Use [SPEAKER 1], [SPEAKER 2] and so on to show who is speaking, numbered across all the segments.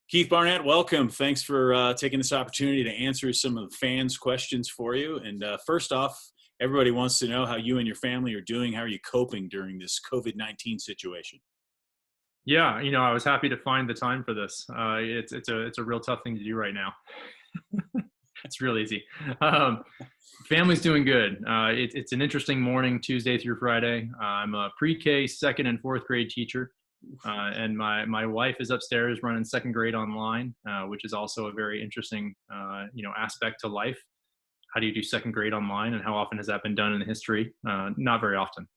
[SPEAKER 1] Keith Barnett, welcome. Thanks for taking this opportunity to answer some of the fans' questions for you. And first off, everybody wants to know how you and your family are doing. How are you coping during this COVID-19 situation?
[SPEAKER 2] Yeah, I was happy to find the time for this. It's a real tough thing to do right now. It's real easy. Um, Family's doing good. It's an interesting morning, Tuesday through Friday. I'm a pre-K second and fourth grade teacher, and my wife is upstairs running second grade online, which is also a very interesting aspect to life. How do you do second grade online, and how often has that been done in history? Not very often.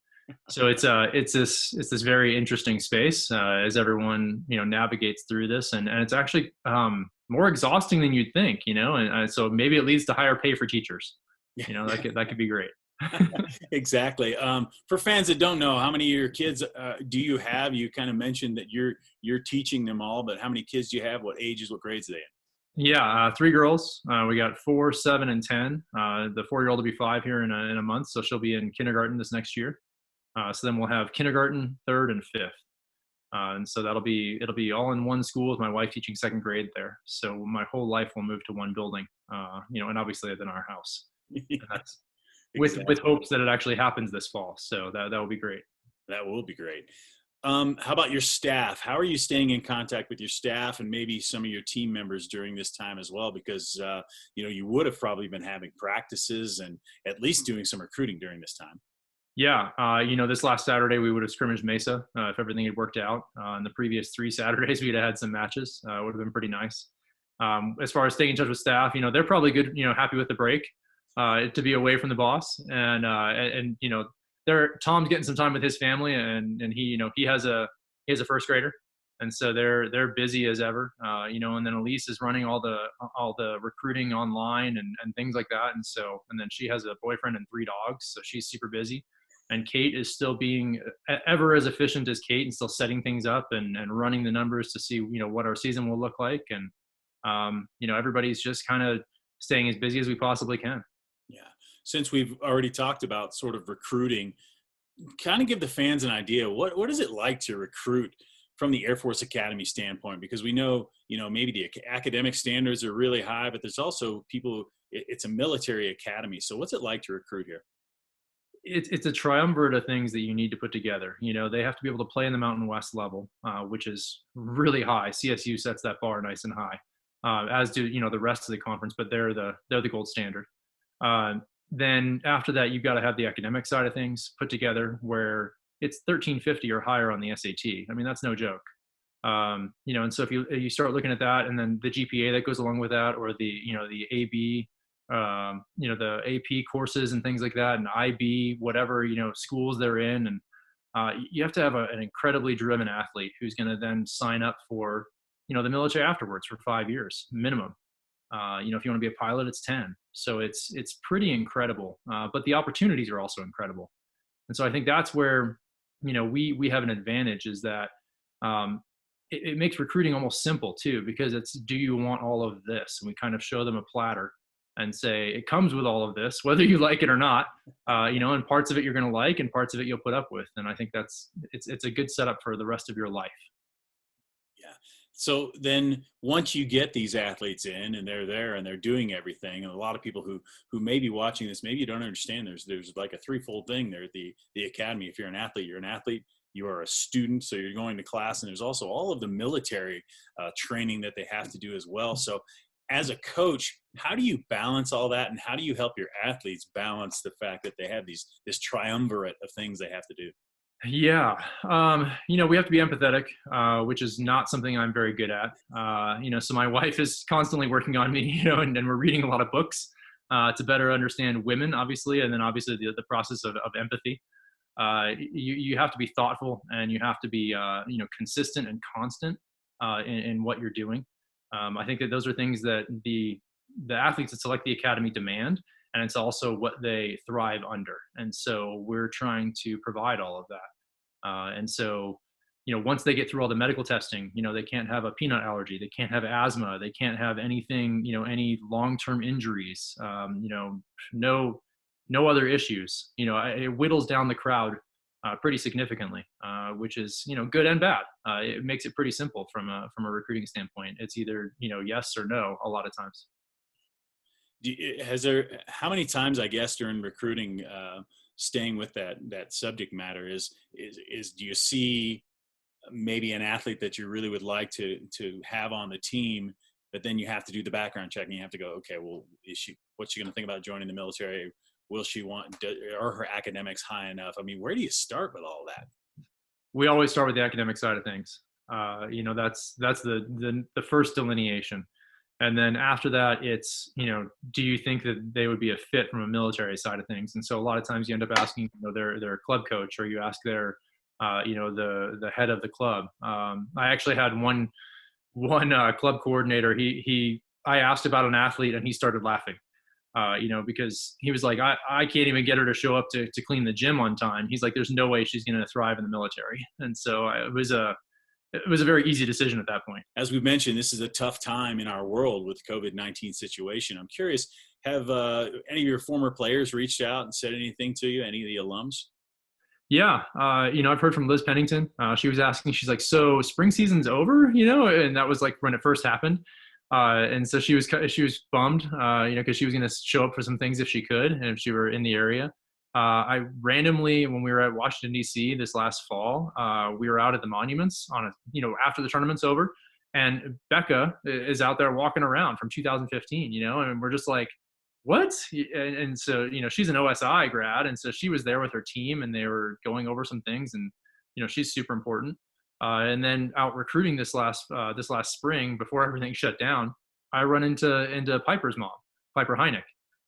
[SPEAKER 2] So it's this very interesting space as everyone navigates through this, and it's actually more exhausting than you'd think, and so maybe it leads to higher pay for teachers. That could be great.
[SPEAKER 1] Exactly. For fans that don't know, how many of your kids do you have? You kind of mentioned that you're teaching them all, but how many kids do you have? What ages? What grades are they in?
[SPEAKER 2] Yeah, three girls. We got 4, 7, and 10. The 4-year-old will be 5 here in a month, so she'll be in kindergarten this next year. So then we'll have kindergarten, third, and fifth. And so it'll be all in one school with my wife teaching second grade there. So my whole life will move to one building, and obviously then our house. And that's with
[SPEAKER 1] Exactly.
[SPEAKER 2] hopes that it actually happens this fall. So that will be great.
[SPEAKER 1] That will be great. How about your staff? How are you staying in contact with your staff and maybe some of your team members during this time as well? Because you would have probably been having practices and at least doing some recruiting during this time.
[SPEAKER 2] Yeah, this last Saturday we would have scrimmaged Mesa if everything had worked out. In the previous 3 Saturdays we'd have had some matches. It would have been pretty nice. As far as staying in touch with staff, they're probably good. Happy with the break to be away from the boss, and Tom's getting some time with his family, and he has a first grader, and so they're busy as ever. And then Elise is running all the recruiting online and things like that, and then she has a boyfriend and 3 dogs, so she's super busy. And Kate is still being ever as efficient as Kate and still setting things up and running the numbers to see what our season will look like, and everybody's just kind of staying as busy as we possibly can.
[SPEAKER 1] Yeah. Since we've already talked about sort of recruiting, kind of give the fans an idea. What is it like to recruit from the Air Force Academy standpoint? Because we know, maybe the academic standards are really high, but there's also people, it's a military academy. So what's it like to recruit here?
[SPEAKER 2] It's a triumvirate of things that you need to put together. They have to be able to play in the Mountain West level, which is really high. CSU sets that bar nice and high, as do the rest of the conference, but they're the gold standard. Then after that, you've got to have the academic side of things put together, where it's 1350 or higher on the SAT. I mean, that's no joke. And so if you start looking at that, and then the GPA that goes along with that, or the AB, the AP courses and things like that, and IB, whatever schools they're in, and you have to have an incredibly driven athlete who's going to then sign up for the military afterwards for 5 years minimum. If you want to be a pilot, it's 10. So it's pretty incredible. But the opportunities are also incredible. And so I think that's where, we have an advantage, is that it makes recruiting almost simple too, because it's, do you want all of this? And we kind of show them a platter and say, it comes with all of this, whether you like it or not, and parts of it you're going to like and parts of it you'll put up with. And I think it's a good setup for the rest of your life.
[SPEAKER 1] Yeah. So then once you get these athletes in and they're there and they're doing everything, and a lot of people who may be watching this, maybe you don't understand, there's like a threefold thing there at the academy. If you're an athlete, you are a student, so you're going to class, and there's also all of the military training that they have to do as well. So as a coach, how do you balance all that, and how do you help your athletes balance the fact that they have this triumvirate of things they have to do?
[SPEAKER 2] Yeah. We have to be empathetic, which is not something I'm very good at. So my wife is constantly working on me, and we're reading a lot of books to better understand women, obviously, and then obviously the process of empathy. You have to be thoughtful, and you have to be, consistent and constant in what you're doing. I think that those are things that the athletes that select the academy demand, and it's also what they thrive under. And so we're trying to provide all of that. And so, once they get through all the medical testing, they can't have a peanut allergy, they can't have asthma, they can't have anything, any long-term injuries, no other issues. It whittles down the crowd pretty significantly, which is, good and bad. It makes it pretty simple from a recruiting standpoint. It's either, yes or no a lot of times.
[SPEAKER 1] How many times, I guess, during recruiting, staying with that subject matter is do you see maybe an athlete that you really would like to have on the team, but then you have to do the background check and you have to go, okay, well, what's she going to think about joining the military? Will she are her academics high enough? I mean, where do you start with all that?
[SPEAKER 2] We always start with the academic side of things. That's the first delineation. And then after that, it's, do you think that they would be a fit from a military side of things? And so a lot of times you end up asking, their club coach, or you ask their, the head of the club. I actually had one club coordinator. I asked about an athlete and he started laughing, because he was like, I can't even get her to show up to clean the gym on time. He's like, there's no way she's going to thrive in the military. And so it was a very easy decision at that point.
[SPEAKER 1] As we mentioned, this is a tough time in our world with the COVID-19 situation. I'm curious, have any of your former players reached out and said anything to you, any of the alums?
[SPEAKER 2] Yeah. I've heard from Liz Pennington. She was asking, she's like, so spring season's over, and that was like when it first happened. And so she was bummed, because she was going to show up for some things if she could, and if she were in the area. I randomly, when we were at Washington, D.C. this last fall, we were out at the monuments after the tournament's over, and Becca is out there walking around from 2015, and we're just like, what? And so, she's an OSI grad. And so she was there with her team and they were going over some things, and, she's super important. And then out recruiting this last spring before everything shut down, I run into Piper's mom, Piper Heineck.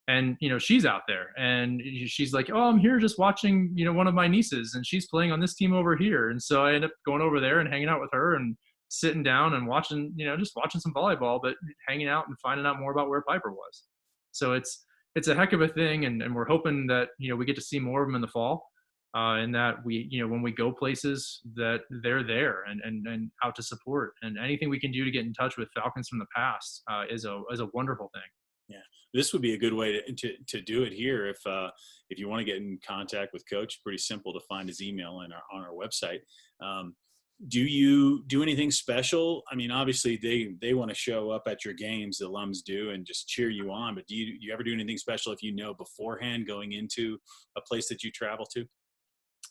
[SPEAKER 2] And, she's out there and she's like, oh, I'm here just watching, one of my nieces, and she's playing on this team over here. And so I end up going over there and hanging out with her and sitting down and watching, just watching some volleyball, but hanging out and finding out more about where Piper was. So it's a heck of a thing. And we're hoping that, we get to see more of them in the fall, and that we, when we go places, that they're there and out to support, and anything we can do to get in touch with Falcons from the past is a wonderful thing.
[SPEAKER 1] Yeah, this would be a good way to do it here. If you want to get in contact with Coach, pretty simple to find his email on our website. Do you do anything special? I mean, obviously they want to show up at your games, the alums do, and just cheer you on. But do you ever do anything special if beforehand going into a place that you travel to?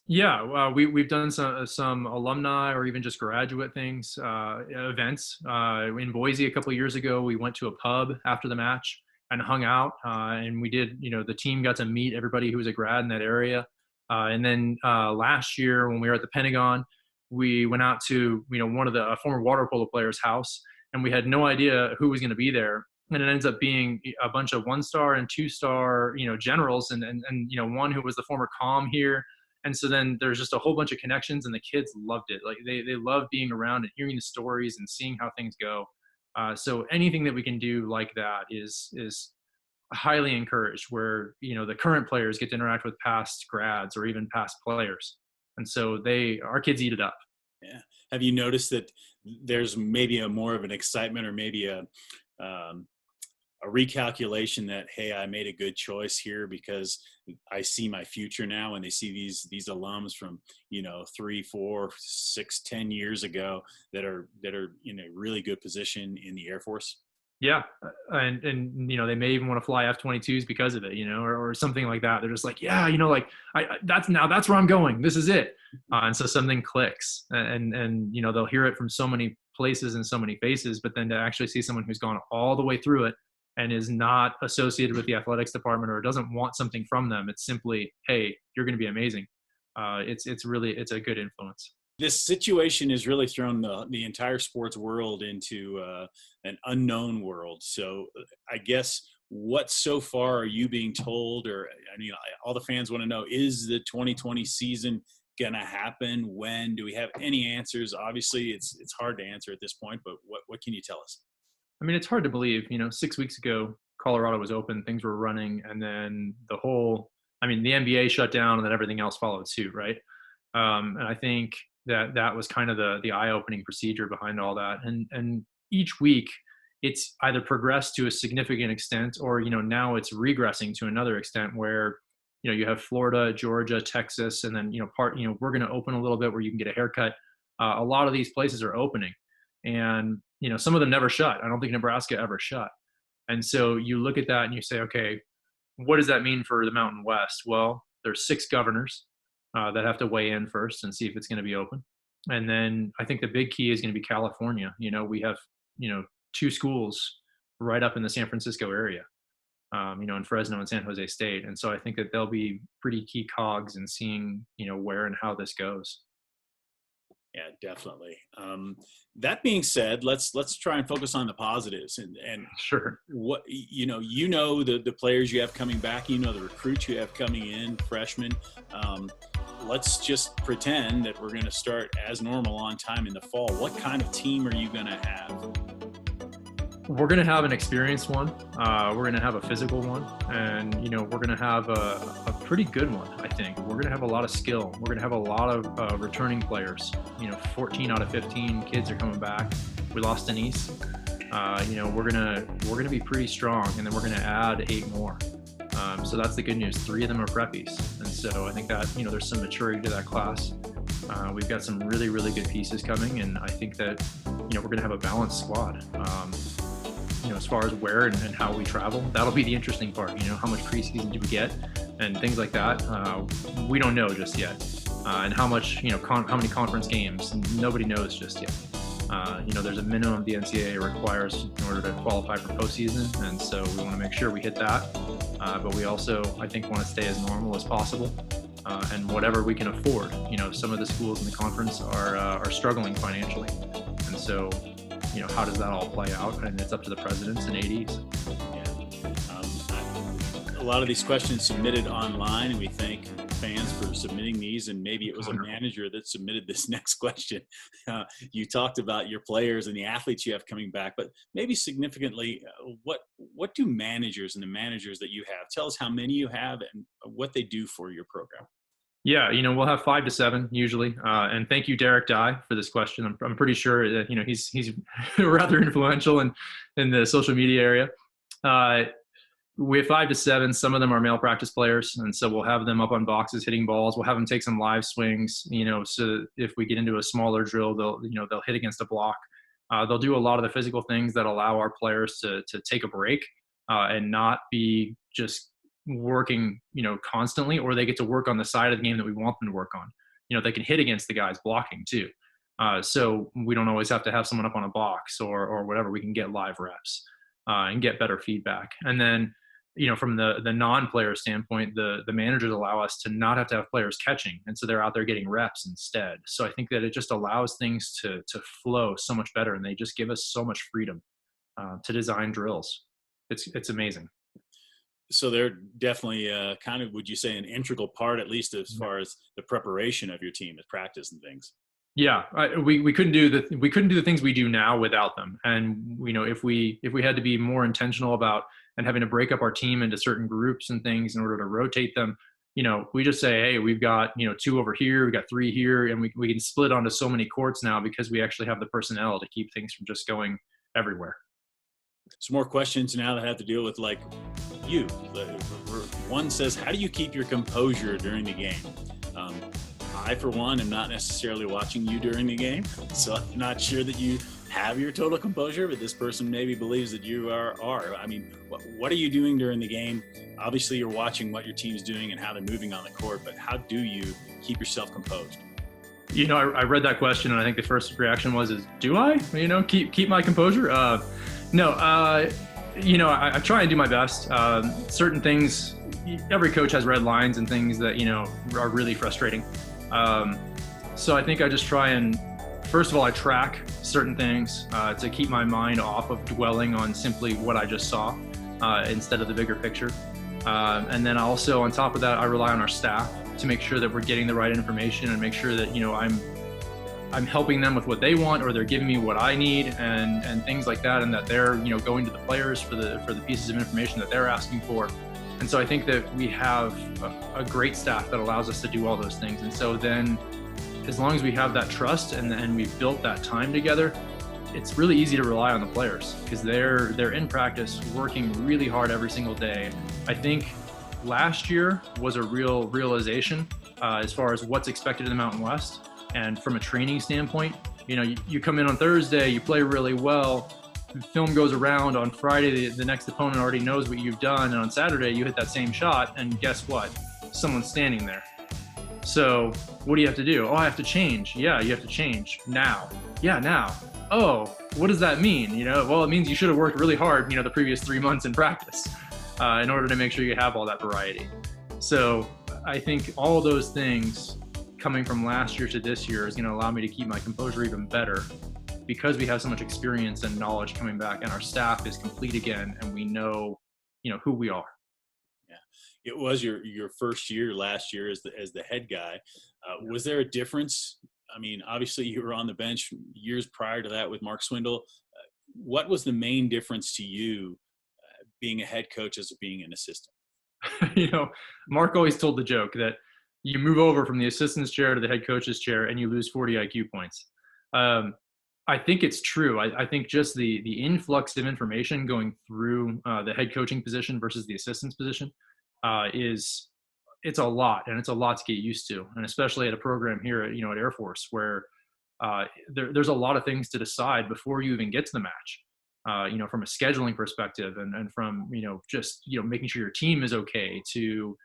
[SPEAKER 2] Yeah, we've done some alumni or even just graduate things, events. In Boise a couple of years ago, we went to a pub after the match and hung out, and we did. The team got to meet everybody who was a grad in that area. And then last year, when we were at the Pentagon, we went out to one of the former water polo players' house, and we had no idea who was going to be there. And it ends up being a bunch of 1-star and 2-star, generals, and one who was the former comm here. And so then there's just a whole bunch of connections, and the kids loved it. Like they love being around and hearing the stories and seeing how things go. So anything that we can do like that is highly encouraged, where, the current players get to interact with past grads or even past players. And so our kids eat it up.
[SPEAKER 1] Yeah. Have you noticed that there's maybe more of an excitement, or maybe a recalculation that, hey, I made a good choice here because I see my future now, and they see these alums from 3, 4, 6, 10 years ago that are in a really good position in the Air Force?
[SPEAKER 2] Yeah. And they may even want to fly F-22s because of it, or something like that. They're just like, yeah, that's where I'm going. This is it. And so something clicks, and they'll hear it from so many places and so many faces, but then to actually see someone who's gone all the way through it and is not associated with the athletics department or doesn't want something from them. It's simply, hey, you're going to be amazing. It's a good influence.
[SPEAKER 1] This situation has really thrown the entire sports world into an unknown world. So I guess what so far are you being told, or all the fans want to know, is the 2020 season going to happen? When? Do we have any answers? Obviously it's hard to answer at this point, but what can you tell us?
[SPEAKER 2] I mean, it's hard to believe, 6 weeks ago, Colorado was open, things were running, and then the NBA shut down, and then everything else followed suit. Right. And I think that was kind of the eye-opening procedure behind all that. And each week it's either progressed to a significant extent, or, now it's regressing to another extent where, you have Florida, Georgia, Texas, and then, we're going to open a little bit where you can get a haircut. A lot of these places are opening, and, some of them never shut. I don't think Nebraska ever shut. And so you look at that and you say, okay, what does that mean for the Mountain West? Well, there's 6 governors that have to weigh in first and see if it's going to be open. And then I think the big key is going to be California. We have, 2 schools right up in the San Francisco area, in Fresno and San Jose State. And so I think that they'll be pretty key cogs in seeing, where and how this goes.
[SPEAKER 1] Yeah, definitely. That being said, let's try and focus on the positives and
[SPEAKER 2] Sure.
[SPEAKER 1] what the players you have coming back, the recruits you have coming in, freshmen. Let's just pretend that we're going to start as normal on time in the fall. What kind of team are you going to have?
[SPEAKER 2] We're going to have an experienced one. We're going to have a physical one, and we're going to have a pretty good one. I think we're going to have a lot of skill. We're going to have a lot of returning players. 14 out of 15 kids are coming back. We lost Denise. We're gonna be pretty strong, and then we're going to add 8 more. So that's the good news. 3 of them are preppies, and so I think that there's some maturity to that class. We've got some really, really good pieces coming, and I think that we're going to have a balanced squad. As far as where and how we travel, that'll be the interesting part. How much preseason do we get and things like that. We don't know just yet. And how much, how many conference games, nobody knows just yet. There's a minimum the NCAA requires in order to qualify for postseason. And so we want to make sure we hit that. But we also, I think, want to stay as normal as possible. And whatever we can afford. Some of the schools in the conference are struggling financially. And so, how does that all play out? And it's up to the presidents and ADs.
[SPEAKER 1] Yeah. A lot of these questions submitted online, and we thank fans for submitting these. And maybe it was a manager that submitted this next question. You talked about your players and the athletes you have coming back, but maybe significantly, what do managers and the managers that you have, tell us how many you have and what they do for your program.
[SPEAKER 2] Yeah, we'll have 5 to 7 usually. And thank you, Derek Dye, for this question. I'm pretty sure that he's rather influential in the social media area. We have 5 to 7. Some of them are male practice players, and so we'll have them up on boxes hitting balls. We'll have them take some live swings. So if we get into a smaller drill, they'll hit against a block. They'll do a lot of the physical things that allow our players to take a break and not be just working constantly, or they get to work on the side of the game that we want them to work on. They can hit against the guys blocking too, so we don't always have to have someone up on a box or whatever. We can get live reps and get better feedback. And then from the non-player standpoint, the managers allow us to not have to have players catching, and so they're out there getting reps instead. So I think that it just allows things to flow so much better, and they just give us so much freedom to design drills. It's amazing.
[SPEAKER 1] So they're definitely kind of, would you say, an integral part, at least as far as the preparation of your team, as practice and things?
[SPEAKER 2] Yeah, we couldn't do the things we do now without them. And if we had to be more intentional about and having to break up our team into certain groups and things in order to rotate them, we just say, hey, we've got 2 over here, we got 3 here, and we can split onto so many courts now because we actually have the personnel to keep things from just going everywhere.
[SPEAKER 1] Some more questions now that have to deal with you. One says, how do you keep your composure during the game? I, for one, am not necessarily watching you during the game, so I'm not sure that you have your total composure, but this person maybe believes that you are. I mean, what are you doing during the game? Obviously, you're watching what your team's doing and how they're moving on the court, but how do you keep yourself composed?
[SPEAKER 2] I read that question, and I think the first reaction was, do I, keep my composure? No, I try and do my best. Certain things, every coach has red lines and things that, are really frustrating. So I think I just try and, first of all, I track certain things to keep my mind off of dwelling on simply what I just saw instead of the bigger picture. And then also on top of that, I rely on our staff to make sure that we're getting the right information and make sure that, I'm helping them with what they want, or they're giving me what I need and things like that. And that they're, going to the players for the pieces of information that they're asking for. And so I think that we have a great staff that allows us to do all those things. And so then as long as we have that trust and we've built that time together, it's really easy to rely on the players because they're in practice working really hard every single day. I think last year was a real realization as far as what's expected in the Mountain West. And from a training standpoint, you come in on Thursday, you play really well, film goes around on Friday, the next opponent already knows what you've done, and on Saturday you hit that same shot, and guess what? Someone's standing there. So what do you have to do? Oh, I have to change. Yeah, you have to change now. Yeah, now. Oh, what does that mean? Well, it means you should have worked really hard, the previous 3 months in practice in order to make sure you have all that variety. So I think all of those things coming from last year to this year is going to allow me to keep my composure even better, because we have so much experience and knowledge coming back, and our staff is complete again, and we know, who we are.
[SPEAKER 1] Yeah, it was your first year last year as the head guy. Was there a difference? I mean, obviously you were on the bench years prior to that with Mark Swindle. What was the main difference to you being a head coach as being an assistant?
[SPEAKER 2] Mark always told the joke that you move over from the assistant's chair to the head coach's chair and you lose 40 IQ points. I think it's true. I think just the influx of information going through the head coaching position versus the assistant's position it's a lot, and it's a lot to get used to, and especially at a program here at Air Force where there's a lot of things to decide before you even get to the match. From a scheduling perspective, and from just making sure your team is okay, to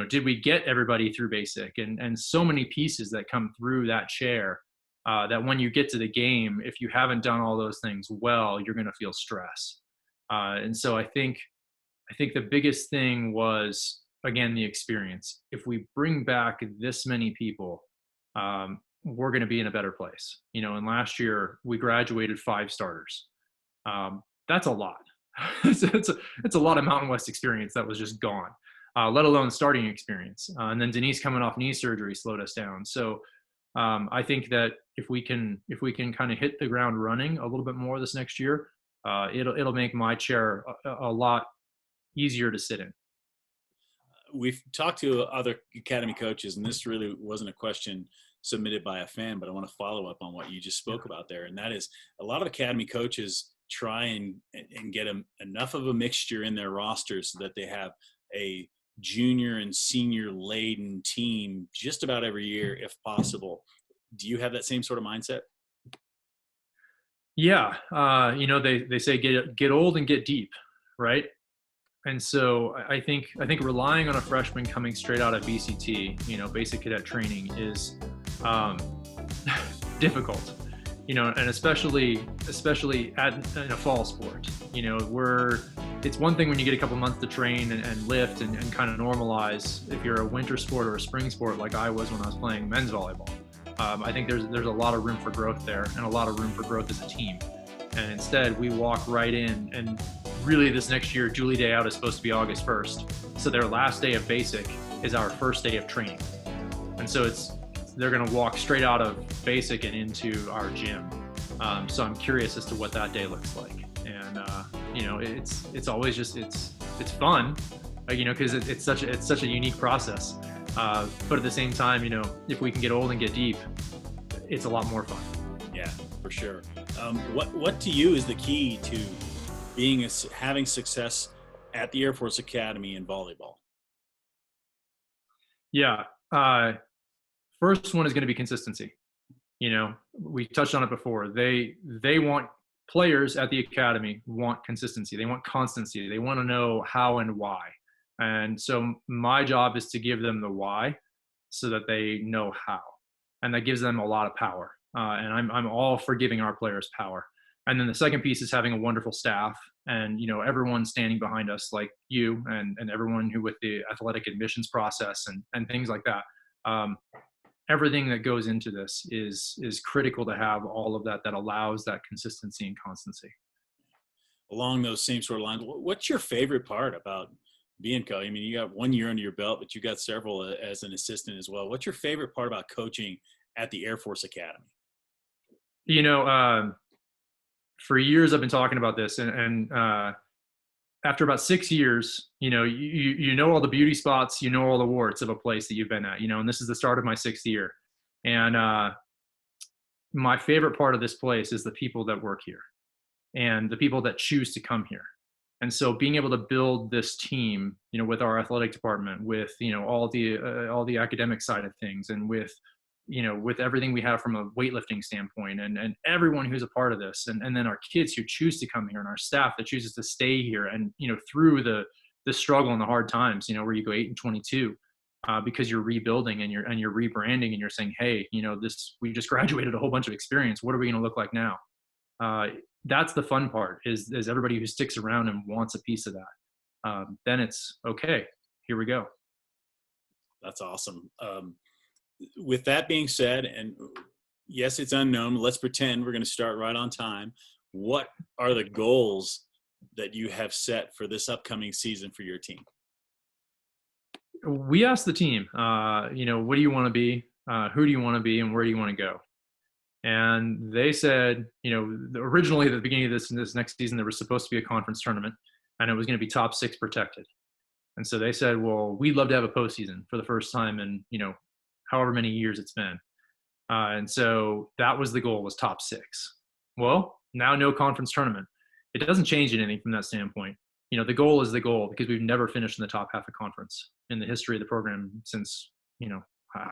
[SPEAKER 2] did we get everybody through basic, and so many pieces that come through that chair. That when you get to the game, if you haven't done all those things well, you're going to feel stress. And so I think the biggest thing was, again, the experience. If we bring back this many people, we're going to be in a better place. And last year we graduated 5 starters. That's a lot. it's a lot of Mountain West experience that was just gone, let alone starting experience. And then Denise coming off knee surgery slowed us down. So I think that if we can kind of hit the ground running a little bit more this next year, it'll make my chair a lot easier to sit in.
[SPEAKER 1] We've talked to other academy coaches, and this really wasn't a question submitted by a fan, but I want to follow up on what you just spoke about there. And that is, a lot of academy coaches try and get enough of a mixture in their rosters so that they have a junior and senior laden team just about every year if possible. Do you have that same sort of mindset?
[SPEAKER 2] Yeah. They say get old and get deep, right? And so I think relying on a freshman coming straight out of BCT, basic cadet training, is difficult, and especially in a fall sport. It's one thing when you get a couple months to train and lift and kind of normalize if you're a winter sport or a spring sport like I was when I was playing men's volleyball. I think there's a lot of room for growth there, and a lot of room for growth as a team. And instead we walk right in, and really this next year, Julie Day Out is supposed to be August 1st. So their last day of basic is our first day of training. And so they're going to walk straight out of basic and into our gym. So I'm curious as to what that day looks like. And, it's always just, it's fun, cause it's such a unique process. But at the same time, if we can get old and get deep, it's a lot more fun.
[SPEAKER 1] Yeah, for sure. What to you is the key to having success at the Air Force Academy in volleyball?
[SPEAKER 2] Yeah. First one is going to be consistency. We touched on it before. They want players at the academy want consistency. They want constancy. They want to know how and why. And so my job is to give them the why so that they know how. And that gives them a lot of power. And I'm all for giving our players power. And then the second piece is having a wonderful staff, and everyone standing behind us, like you and everyone who with the athletic admissions process and things like that. Everything that goes into this is critical to have all of that allows that consistency and constancy.
[SPEAKER 1] Along those same sort of lines, what's your favorite part about being coach? I mean, you got 1 year under your belt, but you got several as an assistant as well. What's your favorite part about coaching at the Air Force Academy?
[SPEAKER 2] For years I've been talking about this, and after about 6 years, you know all the beauty spots, all the warts of a place that you've been at, and this is the start of my 6th year. And my favorite part of this place is the people that work here and the people that choose to come here. And so being able to build this team, with our athletic department, with, all the academic side of things, and with everything we have from a weightlifting standpoint, and everyone who's a part of this, and then our kids who choose to come here, and our staff that chooses to stay here, and, through the struggle and the hard times, where you go 8-22, because you're rebuilding and you're rebranding, and you're saying, hey, we just graduated a whole bunch of experience. What are we going to look like now? That's the fun part, is everybody who sticks around and wants a piece of that. Then it's okay. Here we go.
[SPEAKER 1] That's awesome. With that being said, and yes, it's unknown. Let's pretend we're going to start right on time. What are the goals that you have set for this upcoming season for your team?
[SPEAKER 2] We asked the team, what do you want to be? Who do you want to be? And where do you want to go? And they said, originally at the beginning of this next season, there was supposed to be a conference tournament, and it was going to be top 6 protected. And so they said, well, we'd love to have a postseason for the first time in, however many years it's been. And so that was the goal, was top 6. Well, now no conference tournament. It doesn't change anything from that standpoint. The goal is the goal, because we've never finished in the top half of conference in the history of the program since,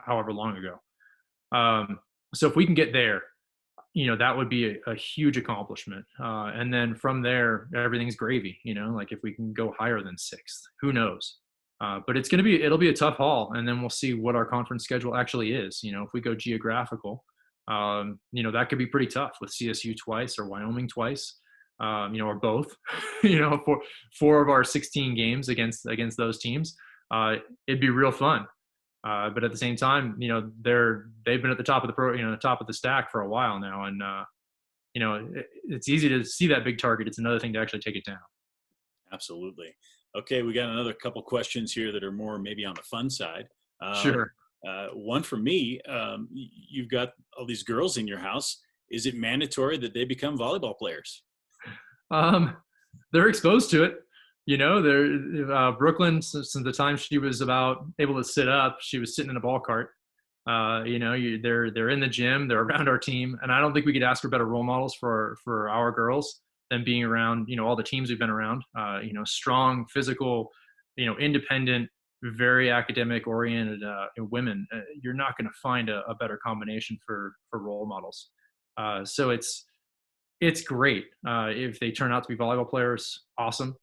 [SPEAKER 2] however long ago. So if we can get there, that would be a huge accomplishment. And then from there, everything's gravy, like if we can go higher than 6th, who knows? But it'll be a tough haul. And then we'll see what our conference schedule actually is. If we go geographical, that could be pretty tough with CSU twice or Wyoming twice, or both, 4 of our 16 games against those teams. It'd be real fun. But at the same time, they've been at the top of the top of the stack for a while now. And, it's easy to see that big target. It's another thing to actually take it down.
[SPEAKER 1] Absolutely. Okay. We got another couple questions here that are more maybe on the fun side.
[SPEAKER 2] Sure.
[SPEAKER 1] One for me, you've got all these girls in your house. Is it mandatory that they become volleyball players?
[SPEAKER 2] They're exposed to it. Brooklyn, since the time she was about able to sit up, she was sitting in a ball cart. They're in the gym, they're around our team, and I don't think we could ask for better role models for our girls than being around, all the teams we've been around. Strong, physical, independent, very academic oriented women. You're not going to find a better combination for role models. So it's great. If they turn out to be volleyball players, awesome.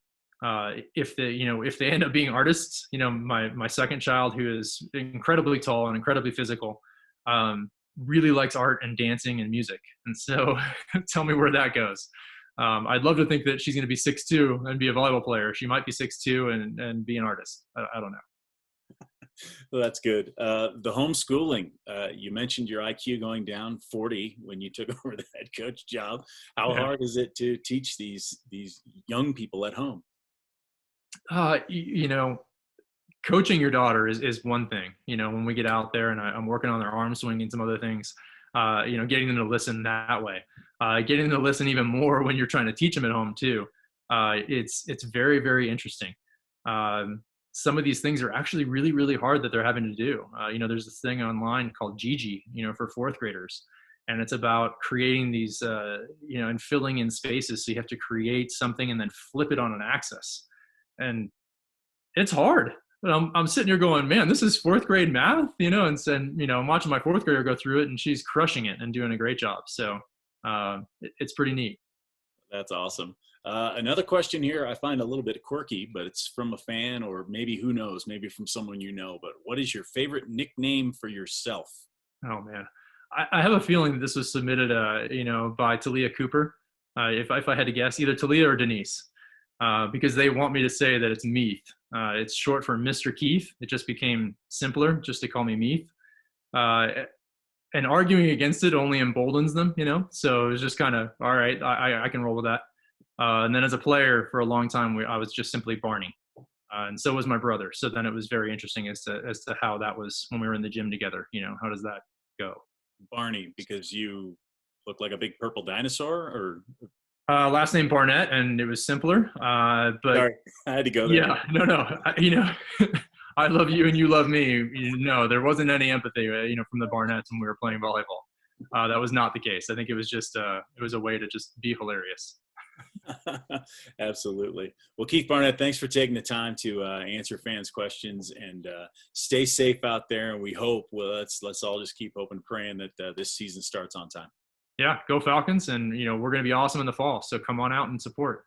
[SPEAKER 2] If they end up being artists, my second child, who is incredibly tall and incredibly physical, really likes art and dancing and music. And so tell me where that goes. I'd love to think that she's going to be 6'2" and be a volleyball player. She might be 6'2" and be an artist. I don't know.
[SPEAKER 1] Well, that's good. The homeschooling, you mentioned your IQ going down 40 when you took over the head coach job. How hard is it to teach these young people at home?
[SPEAKER 2] Coaching your daughter is one thing. When we get out there and I'm working on their arm swing and some other things, getting them to listen that way, getting them to listen even more when you're trying to teach them at home too. It's very, very interesting. Some of these things are actually really, really hard that they're having to do. There's this thing online called Gigi, for 4th graders. And it's about creating these, and filling in spaces. So you have to create something and then flip it on an axis. And it's hard. But I'm sitting here going, man, this is 4th grade math, and I'm watching my 4th grader go through it, and she's crushing it and doing a great job. So it's pretty neat.
[SPEAKER 1] That's awesome. Another question here I find a little bit quirky, but it's from a fan, or maybe, who knows, maybe from someone but what is your favorite nickname for yourself?
[SPEAKER 2] Oh, man. I have a feeling that this was submitted, by Talia Cooper. If I had to guess, either Talia or Denise. Because they want me to say that it's Meath. It's short for Mr. Keith. It just became simpler just to call me Meath. And arguing against it only emboldens them, So it was just kind of, all right, I can roll with that. And then as a player for a long time, I was just simply Barney. And so was my brother. So then it was very interesting as to how that was when we were in the gym together. How does that go?
[SPEAKER 1] Barney, because you look like a big purple dinosaur, or?
[SPEAKER 2] Last name Barnett, and it was simpler. But
[SPEAKER 1] sorry, I had to go there.
[SPEAKER 2] Yeah, no. I love you and you love me. There wasn't any empathy, from the Barnetts when we were playing volleyball. That was not the case. I think it was just it was a way to just be hilarious.
[SPEAKER 1] Absolutely. Well, Keith Barnett, thanks for taking the time to answer fans' questions, and stay safe out there. And we hope, well, let's all just keep hoping and praying that this season starts on time.
[SPEAKER 2] Yeah, go Falcons. And, we're going to be awesome in the fall. So come on out and support.